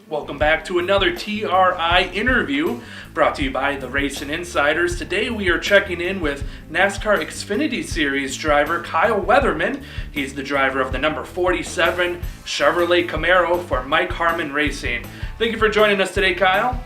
Welcome back to another TRI interview brought to you by the Racing Insiders. Today we are checking in with NASCAR Xfinity Series driver Kyle Weatherman. He's the driver of the number 47 Chevrolet Camaro for Mike Harmon Racing. Thank you for joining us today, Kyle.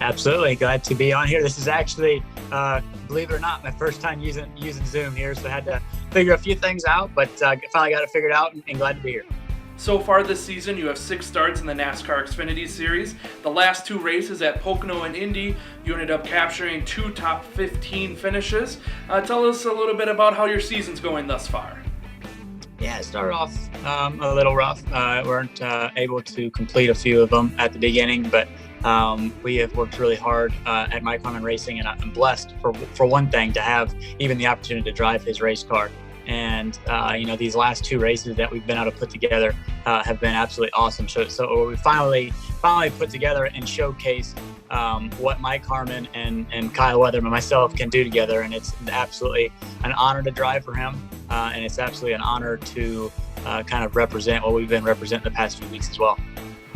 Absolutely. Glad to be on here. This is actually, believe it or not, my first time using Zoom here, so I had to figure a few things out, but finally got it figured out and glad to be here. So far this season, you have 6 starts in the NASCAR Xfinity Series. The last 2 races at Pocono and Indy, you ended up capturing 2 top 15 finishes. Tell us a little bit about how your season's going thus far. Yeah, it started off a little rough. Weren't able to complete a few of them at the beginning, but we have worked really hard at Mike Harmon Racing, and I'm blessed for one thing to have even the opportunity to drive his race car. And, these last 2 races that we've been able to put together have been absolutely awesome. So we finally put together and showcased what Mike Harmon and Kyle Weatherman and myself can do together. And it's absolutely an honor to drive for him. And it's absolutely an honor to kind of represent what we've been representing the past few weeks as well.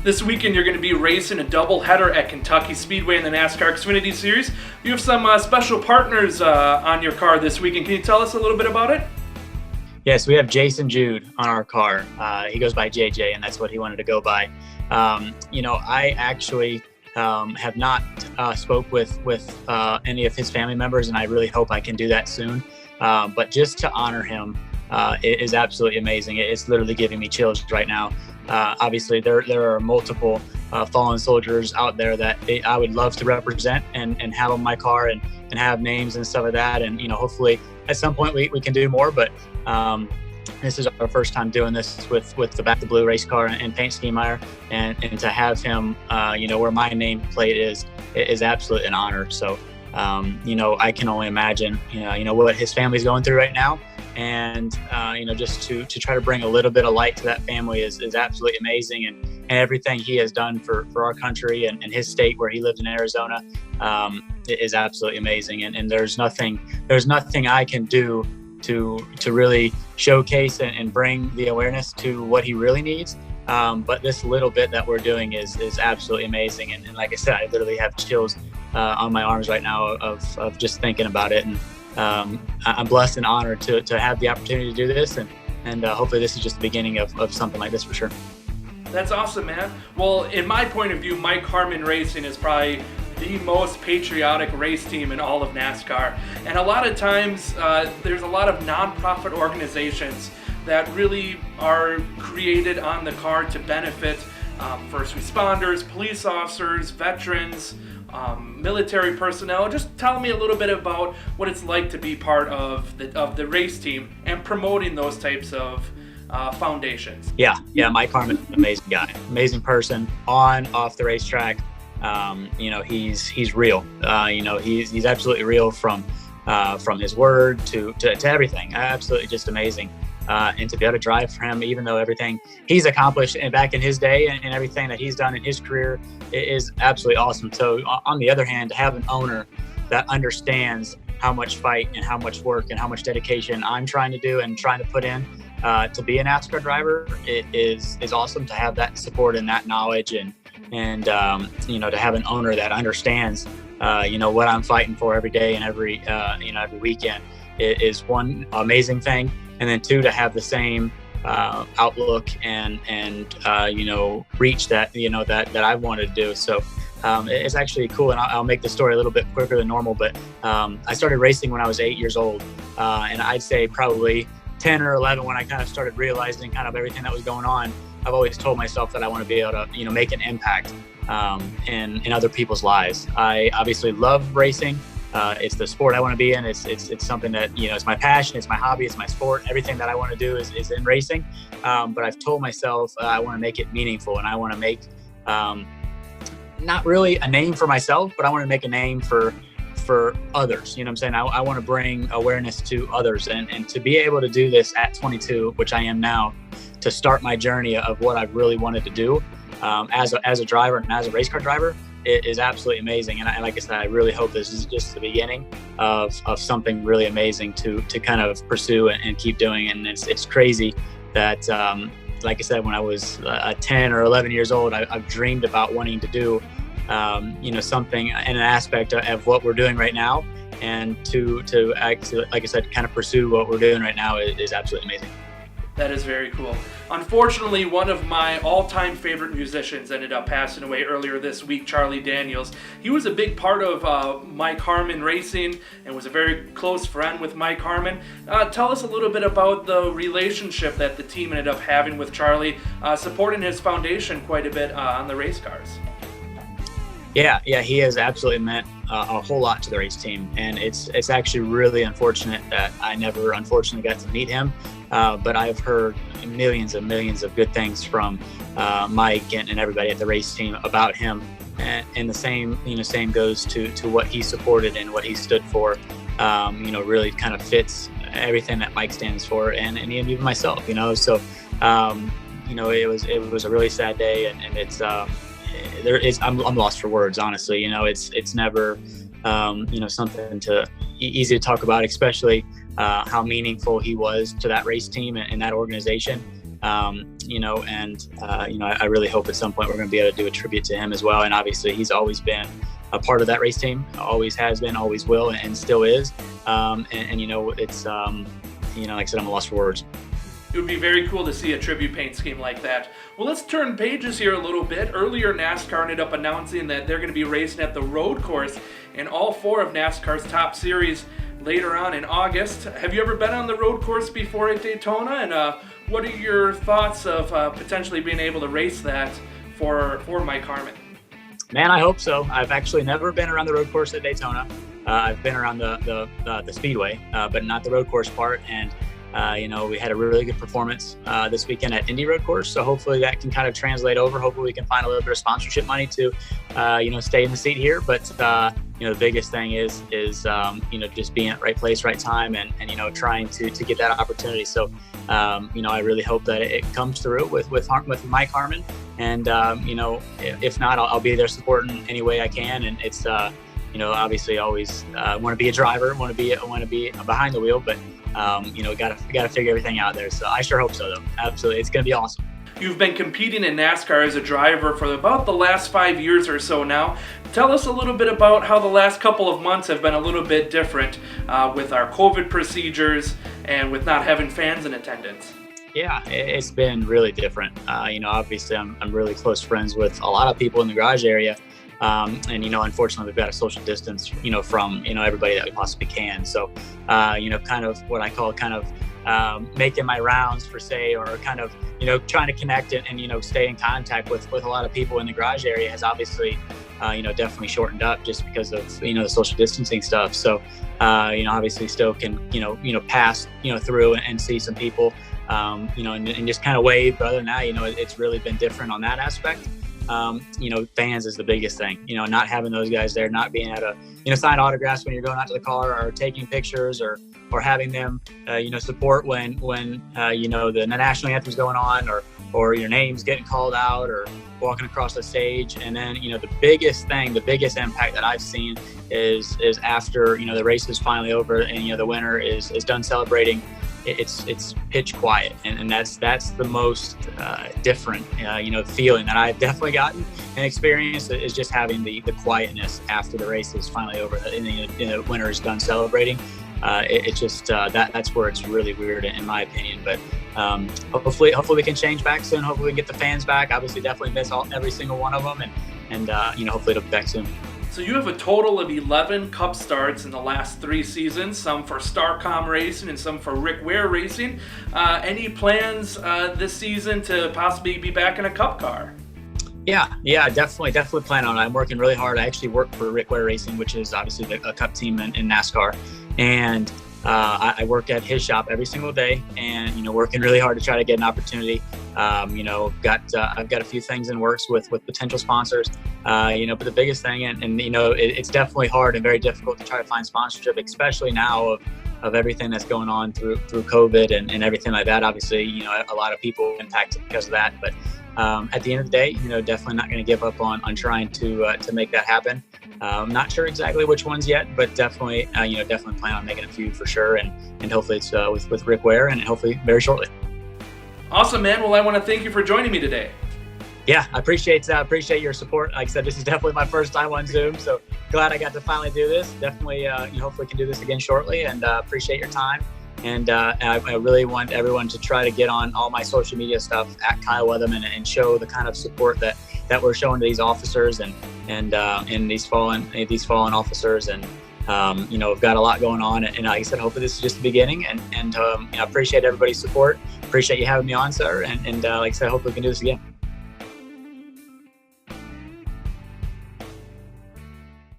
This weekend, you're going to be racing a doubleheader at Kentucky Speedway in the NASCAR Xfinity Series. You have some special partners on your car this weekend. Can you tell us a little bit about it? Yes, we have Jason Jude on our car. He goes by JJ, and that's what he wanted to go by. I actually have not spoke with any of his family members, and I really hope I can do that soon. But just to honor him it is absolutely amazing. It's literally giving me chills right now. Obviously, there are multiple fallen soldiers out there that I would love to represent and have on my car and have names and stuff like that. And, hopefully at some point we can do more, but this is our first time doing this with the Back to Blue race car and paint scheme Ware, and to have him, where my nameplate is absolutely an honor. So, I can only imagine, what his family's going through right now. And, just to try to bring a little bit of light to that family is absolutely amazing. And everything he has done for our country and his state where he lived in Arizona is absolutely amazing. And there's nothing I can do to really showcase and bring the awareness to what he really needs. But this little bit that we're doing is absolutely amazing. And like I said, I literally have chills on my arms right now of just thinking about it. And I'm blessed and honored to have the opportunity to do this. And hopefully this is just the beginning of something like this for sure. That's awesome, man. Well, in my point of view, Mike Harmon Racing is probably the most patriotic race team in all of NASCAR. And a lot of times there's a lot of nonprofit organizations that really are created on the car to benefit first responders, police officers, veterans, military personnel. Just tell me a little bit about what it's like to be part of the race team and promoting those types of foundations. Yeah, Mike Harmon, amazing guy, amazing person on, off the racetrack. He's real. He's absolutely real from his word to everything. Absolutely just amazing. And to be able to drive for him, even though everything he's accomplished and back in his day and everything that he's done in his career is absolutely awesome. So on the other hand, to have an owner that understands how much fight and how much work and how much dedication I'm trying to do and trying to put in to be a NASCAR driver, it is awesome to have that support and that knowledge and to have an owner that understands what I'm fighting for every day and every weekend is one amazing thing. And then 2, to have the same outlook and reach that that I wanted to do. So it's actually cool, and I'll make the story a little bit quicker than normal. But I started racing when I was 8 years old, and I'd say probably 10 or 11 when I kind of started realizing kind of everything that was going on. I've always told myself that I want to be able to make an impact in other people's lives. I obviously love racing. It's the sport I want to be in. It's something that, it's my passion, it's my hobby, it's my sport. Everything that I want to do is in racing. But I've told myself I want to make it meaningful, and I want to make not really a name for myself, but I want to make a name for others. You know what I'm saying? I want to bring awareness to others, and to be able to do this at 22, which I am now, to start my journey of what I really wanted to do as a driver and as a race car driver. It is absolutely amazing. And like I said, I really hope this is just the beginning of something really amazing to kind of pursue and keep doing. And it's crazy that, like I said, when I was 10 or 11 years old, I've dreamed about wanting to do, something in an aspect of what we're doing right now. And to actually, like I said, kind of pursue what we're doing right now is absolutely amazing. That is very cool. Unfortunately, one of my all-time favorite musicians ended up passing away earlier this week, Charlie Daniels. He was a big part of Mike Harmon Racing and was a very close friend with Mike Harmon. Tell us a little bit about the relationship that the team ended up having with Charlie, supporting his foundation quite a bit on the race cars. Yeah, he has absolutely meant a whole lot to the race team, and it's actually really unfortunate that I never unfortunately got to meet him. But I've heard millions and millions of good things from Mike and everybody at the race team about him, and the same goes to what he supported and what he stood for. Really kind of fits everything that Mike stands for, and even myself. So it was a really sad day, and it's I'm lost for words, honestly. It's never something easy to talk about, especially how meaningful he was to that race team and that organization. I really hope at some point we're going to be able to do a tribute to him as well. And obviously he's always been a part of that race team, always has been, always will, and still is. It's like I said, I'm lost for words. It would be very cool to see a tribute paint scheme like that. Well, let's turn pages here a little bit. Earlier, NASCAR ended up announcing that they're going to be racing at the road course in all 4 of NASCAR's top series later on in August. Have you ever been on the road course before at Daytona? And what are your thoughts of potentially being able to race that for Mike Harmon? Man, I hope so. I've actually never been around the road course at Daytona. I've been around the speedway, but not the road course part. And we had a really good performance this weekend at Indy Road Course, so hopefully that can kind of translate over. Hopefully we can find a little bit of sponsorship money to, stay in the seat here. But the biggest thing is just being at right place, right time, and trying to get that opportunity. So I really hope that it comes through with Mike Harmon, and if not, I'll be there supporting any way I can. And it's obviously always want to be a driver, want to be behind the wheel, but got to figure everything out there. So I sure hope so, though. Absolutely. It's going to be awesome. You've been competing in NASCAR as a driver for about the last 5 years or so now. Tell us a little bit about how the last couple of months have been a little bit different with our COVID procedures and with not having fans in attendance. Yeah, it's been really different. Obviously I'm really close friends with a lot of people in the garage area. Unfortunately we've got to social distance, from, everybody that we possibly can. So, kind of what I call making my rounds per se, or kind of, trying to connect and stay in contact with a lot of people in the garage area has obviously, definitely shortened up just because of, the social distancing stuff. So, obviously still can, pass, through and see some people, and just kind of wave. But other than that, it's really been different on that aspect. Fans is the biggest thing, not having those guys there, not being able to, sign autographs when you're going out to the car, or taking pictures, or having them, support when the national anthem's going on, or your name's getting called out, or walking across the stage. And then, the biggest impact that I've seen is after, the race is finally over and, the winner is done celebrating. It's pitch quiet, and that's the most different feeling that I've definitely gotten and experienced, is just having the quietness after the race is finally over and the winner is done celebrating. It's just that's where it's really weird in my opinion. But hopefully we can change back soon. Hopefully we can get the fans back. Obviously definitely miss every single one of them, and hopefully it'll be back soon. So you have a total of 11 Cup starts in the last 3 seasons, some for Starcom Racing and some for Ware Racing. Any plans this season to possibly be back in a Cup car? Yeah, definitely plan on it. I'm working really hard. I actually work for Ware Racing, which is obviously a Cup team in NASCAR, and I work at his shop every single day, and working really hard to try to get an opportunity. I've got a few things in works with potential sponsors. But the biggest thing, it's definitely hard and very difficult to try to find sponsorship, especially now of everything that's going on through COVID and everything like that. Obviously, a lot of people impacted because of that. But at the end of the day, definitely not going to give up on trying to make that happen. I'm not sure exactly which ones yet, but definitely plan on making a few for sure. And hopefully it's with Ware, and hopefully very shortly. Awesome, man. Well, I want to thank you for joining me today. Yeah, I appreciate your support. Like I said, this is definitely my first time on Zoom, so glad I got to finally do this. Definitely, hopefully can do this again shortly, and appreciate your time. And I really want everyone to try to get on all my social media stuff at Kyle Weatherman and show the kind of support that we're showing to these officers and these fallen officers. And we've got a lot going on. And like I said, hopefully this is just the beginning. And I appreciate everybody's support. Appreciate you having me on, sir. And like I said, hopefully we can do this again.